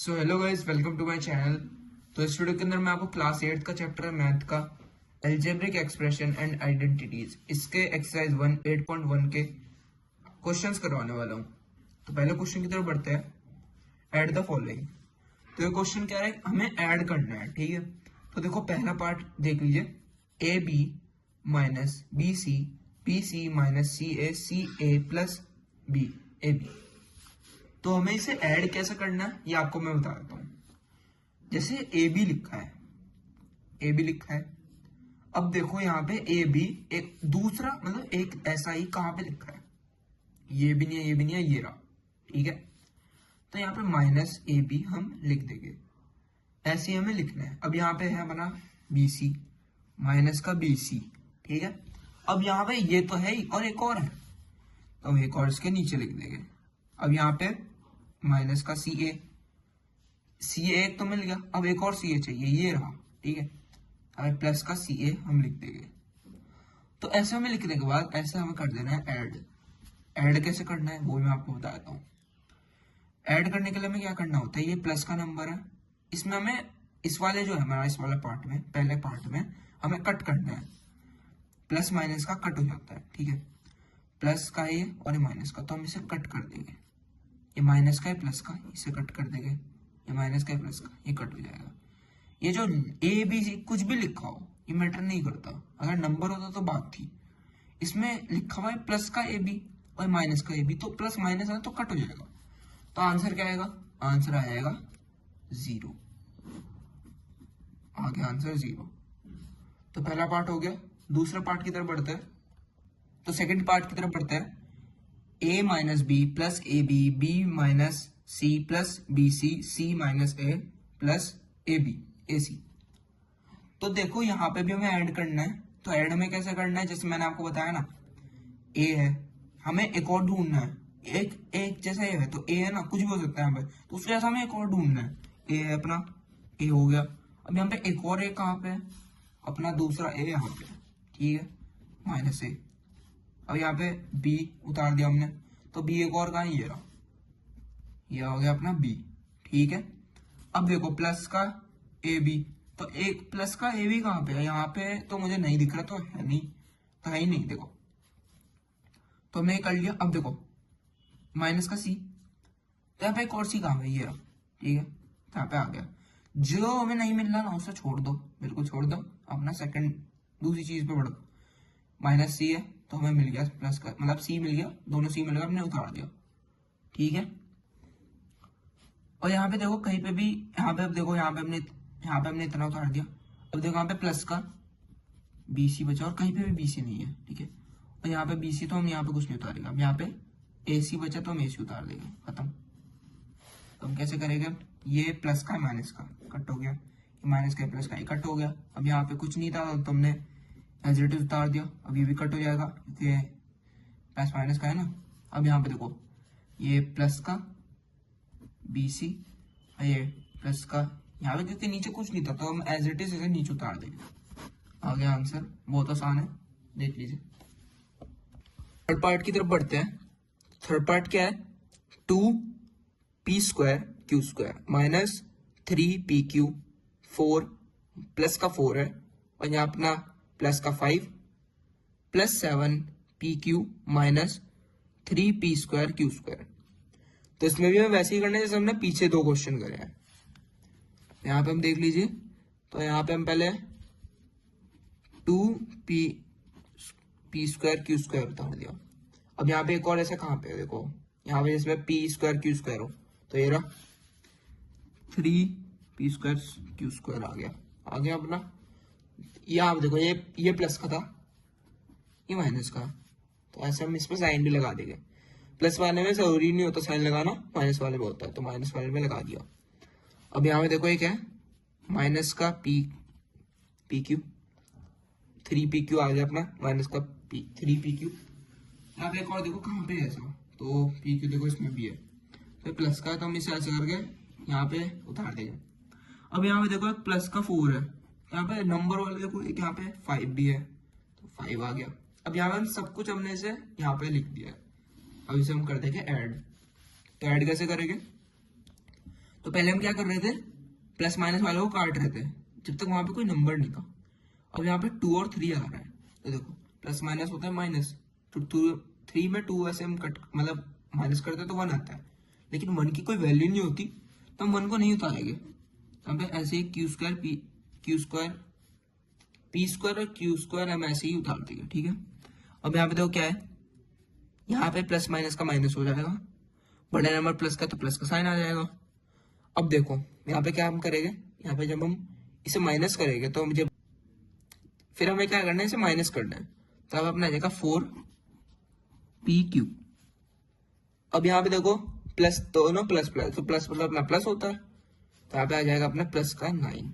So hello guys, welcome to my channel. तो इस video के अंदर मैं आपको क्लास 8 का चैप्टर है मैथ का एल्जेब्रिक एक्सप्रेशन एंड आइडेंटिटीज, इसके एक्सरसाइज 1 8.1 के क्वेश्चंस करवाने वाला हूँ। तो पहले क्वेश्चन की तरफ बढ़ते हैं। Add the following. तो ये क्वेश्चन क्या है, हमें ऐड करना है, ठीक है। तो देखो पहला पार्ट देख लीजिए, A B minus B C minus C A plus B A B. तो हमें इसे ऐड कैसे करना है ये आपको मैं बता देता हूँ। जैसे ए बी लिखा है। अब देखो यहाँ पे ए बी एक दूसरा मतलब एक ऐसा ही कहाँ पे लिखा है, ये भी नहीं है ये भी नहीं है, ये रहा, ठीक है। तो यहाँ पे माइनस ए बी हम लिख देंगे, ऐसे ही हमें लिखना है। अब यहाँ पे है हमारा बी सी माइनस का बी सी, ठीक है। अब यहाँ पे ये तो है ही और एक और है, तो हम एक और इसके नीचे लिख देंगे। अब यहाँ पे माइनस का सी ए एक तो मिल गया, अब एक और सी ए चाहिए, ये रहा, ठीक है। अब प्लस का सी ए हम लिख देंगे। तो ऐसे हमें लिखने के बाद ऐसे हमें कर देना है ऐड। ऐड कैसे करना है वो मैं आपको बता देता हूँ। ऐड करने के लिए हमें क्या करना होता है, ये प्लस का नंबर है, इसमें हमें इस वाले जो है हमारा इस वाले पार्ट में पहले पार्ट में हमें कट करना है। प्लस माइनस का कट हो जाता है, ठीक है। प्लस का ये और ये माइनस का, तो हम इसे कट कर देंगे। ये माइनस का है प्लस का, इसे कट कर देंगे। ये माइनस का है प्लस का, ये कट हो जाएगा। ये जो ए बी सी कुछ भी लिखा हो ये मैटर नहीं करता, अगर नंबर होता तो बात थी। इसमें लिखा हुआ है प्लस का ए बी और माइनस का ए बी, तो प्लस माइनस है तो कट हो जाएगा। तो आंसर क्या आएगा, आंसर आएगा 0। आगे आंसर 0। तो पहला पार्ट हो गया। दूसरा पार्ट की तरफ बढ़ते हैं। तो सेकंड पार्ट की तरफ बढ़ते हैं। A minus B plus A B B minus C plus B C minus A plus A B A C. तो देखो यहाँ पे भी हमें ऐड करना है। तो ऐड हमें कैसे करना है, जैसे मैंने आपको बताया ना, ए है, हमें एक और ढूंढना है। एक एक जैसा ए है तो ए है ना, कुछ भी हो सकता है यहाँ पे, तो उसके जैसा हमें एक और ढूंढना है। ए है अपना, ए हो गया। अब यहाँ पे एक और ए कहाँ पे है, अपना दूसरा ए यहाँ पे, ठीक है, माइनस ए। अब यहाँ पे बी उतार दिया हमने, तो बी एक और कहाँ है, ये रहा, ये हो गया अपना बी, ठीक है। अब देखो प्लस का ए बी, तो एक प्लस का ए बी कहाँ पे है, यहाँ पे तो मुझे नहीं दिख रहा, तो है नहीं, तो है ही नहीं। देखो तो हमने कर लिया। अब देखो माइनस का सी, तो यहाँ पे एक और सी कहाँ पे, ये रहा, ठीक है, तो यहाँ पे आ गया। जो हमें नहीं मिल रहा ना उसे छोड़ दो, बिल्कुल छोड़ दो, अपना सेकंड दूसरी चीज पे बढ़ो। माइनस सी है तो हमें मिल गया प्लस का, मतलब सी मिल गया, दोनों सी मिल गया, हमने उतार दिया, ठीक है। और यहाँ पे देखो कहीं पे भी, यहाँ पे अब देखो यहाँ पे हमने इतना उतार दिया। अब देखो यहाँ पे प्लस का बी सी बचा और कहीं पे भी बी सी नहीं है, ठीक है। और यहाँ पे बी सी, तो हम यहाँ पे कुछ नहीं उतारेंगे। अब यहाँ पे ए सी बचा तो हम ए सी उतार देंगे, खत्म। तो हम कैसे करेंगे, ये प्लस का माइनस का कट हो गया, ये माइनस का प्लस का ये कट हो गया। अब यहाँ पे कुछ नहीं था तो हमने एज इट इज उतार दिया। अब ये भी कट हो जाएगा क्योंकि प्लस माइनस का है ना। अब यहाँ पे देखो ये प्लस का बी सी, ये प्लस का यहाँ पे, क्योंकि नीचे कुछ नहीं था तो हम एज इट इज इसे नीचे उतार देंगे। आ गया आंसर, बहुत आसान है, देख लीजिए। थर्ड पार्ट की तरफ बढ़ते हैं। थर्ड पार्ट क्या है, 2p² q² minus 3pq 4 plus का 4 है, और यहाँ अपना प्लस का 5 plus 7pq minus 3p² q²। तो इसमें भी हमें वैसे ही करना है जैसे हमने पीछे दो क्वेश्चन करे हैं। यहाँ पे हम देख लीजिए, तो यहाँ पे हम पहले 2p² q² उतार दिया। अब यहाँ पे एक और ऐसा कहाँ पे है, देखो यहाँ पे जिसमें p² q² हो, तो ये रहा 3p² q² आ गया अपना। यहाँ देखो ये प्लस का था, ये माइनस का, तो ऐसे हम इसमें साइन भी लगा देंगे। प्लस वाले में जरूरी नहीं होता साइन लगाना, माइनस वाले में होता है, तो माइनस वाले में लगा दिया। अब यहाँ पे देखो एक है माइनस का pq 3pq आ गया अपना, माइनस का 3pq। यहाँ पे एक और देखो कहाँ पे है ऐसा, तो pq देखो इसमें भी है, तो प्लस का है तो हम इसे ऐसे करके यहाँ पे उतार देंगे। अब यहाँ पे देखो एक प्लस का 4 है, यहाँ पे नंबर वाले देखो एक यहाँ पे 5 भी है, तो 5 आ गया। अब यहाँ पे सब कुछ हमने इसे यहाँ पे लिख दिया है। अब इसे हम कर देंगे ऐड। तो ऐड कैसे करेंगे, तो पहले हम क्या कर रहे थे, प्लस माइनस वालों को काट रहे थे जब तक वहां पे कोई नंबर नहीं था। अब यहाँ पे 2 और 3 आ रहा है, तो देखो प्लस माइनस होता है माइनस, तो 3 में 2 ऐसे हम कट मतलब माइनस करते तो 1 आता है, लेकिन 1 की कोई वैल्यू नहीं होती तो हम 1 को नहीं उतारेंगे। तो हम पे ऐसे ही क्यू स्क्वायर पी स्क्वायर और क्यू स्क्वायर हम ऐसे ही उतार देंगे, ठीक है। अब यहाँ पे देखो क्या है, यहाँ पे प्लस माइनस का माइनस हो जाएगा, बड़े नंबर प्लस का तो प्लस का साइन आ जाएगा। अब देखो यहाँ पे क्या हम करेंगे, यहाँ पे जब हम इसे माइनस करेंगे तो जब फिर हमें क्या करना है, इसे माइनस करना है, तो अब अपना आ जाएगा 4PQ। अब यहाँ पे देखो प्लस दोनों प्लस प्लस, तो प्लस मतलब अपना प्लस होता है, तो यहाँ पे आ जाएगा अपना प्लस का 9।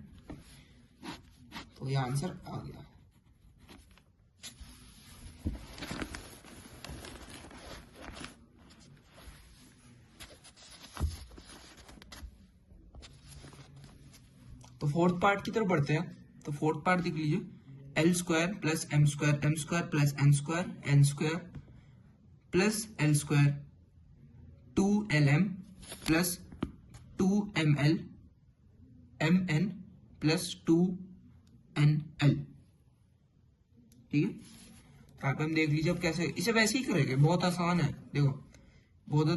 तो ये आंसर आ गया। तो फोर्थ पार्ट की तरफ बढ़ते हैं। तो फोर्थ पार्ट देख लीजिए, L square plus M square plus N square plus L square 2LM plus 2ML MN plus 2NL, ठीक है। यहाँ पे हम देख लीजिए अब कैसे, इसे वैसे ही करेंगे, बहुत आसान है, देखो बहुत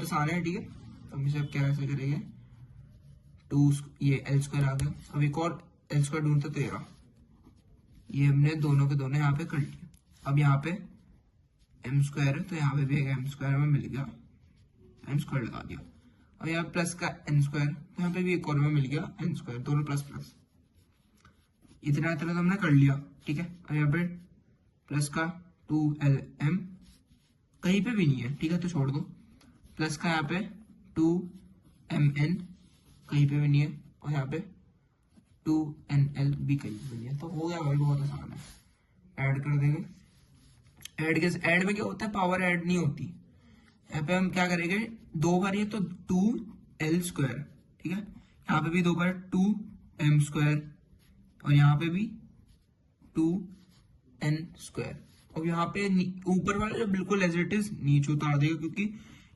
आसान है, ठीक है। तो हम इसे अब कैसे करेंगे, 2 ये एल स्क्वायर आ गया, अब एक और एल स्क्वायर ढूंढते तो ये हमने दोनों के दोनों यहाँ पे कर लिया। अब यहाँ पे एम स्क्वायर है तो यहाँ पे भी एम स्क्वायर में मिल गया, एम स्क्वायर लगा दिया। अब यहाँ प्लस का एन स्क्वायर, तो यहाँ पे भी एक और में मिल गया एन स्क्वायर, दोनों प्लस प्लस, इतना इतना तो हमने कर लिया, ठीक है। अब यहाँ पे प्लस का 2LM कहीं पे भी नहीं है, ठीक है, तो छोड़ दो। प्लस का यहाँ पे 2MN कहीं पे भी नहीं है, और यहाँ पे 2NL भी कहीं पे नहीं है, तो हो गया भाई, बहुत आसान है। ऐड कर देंगे, ऐड में क्या होता है, पावर ऐड नहीं होती। यहाँ पे हम क्या करेंगे, 2 बार ये तो 2L स्क्वायर, ठीक है, यहाँ पे भी 2 बार 2M स्क्वायर, और यहाँ पे भी 2N स्क्वायर। अब यहाँ पे ऊपर वाला जो बिल्कुल एज इट इज नीचे उतार देगा, क्योंकि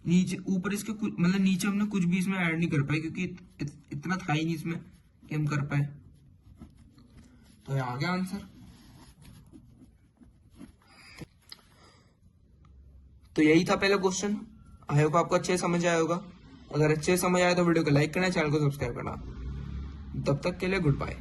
नीचे ऊपर इसके कुछ मतलब नीचे हमने कुछ भी इसमें ऐड नहीं कर पाए, क्योंकि इतना था ही नहीं इसमें कि हम कर पाए। तो ये आ गया आंसर। तो यही था पहला क्वेश्चन। आई होप आपको अच्छे समझ आया होगा। अगर अच्छे समझ आया तो वीडियो को लाइक करना, चैनल को सब्सक्राइब करना। तब तक के लिए गुड बाय।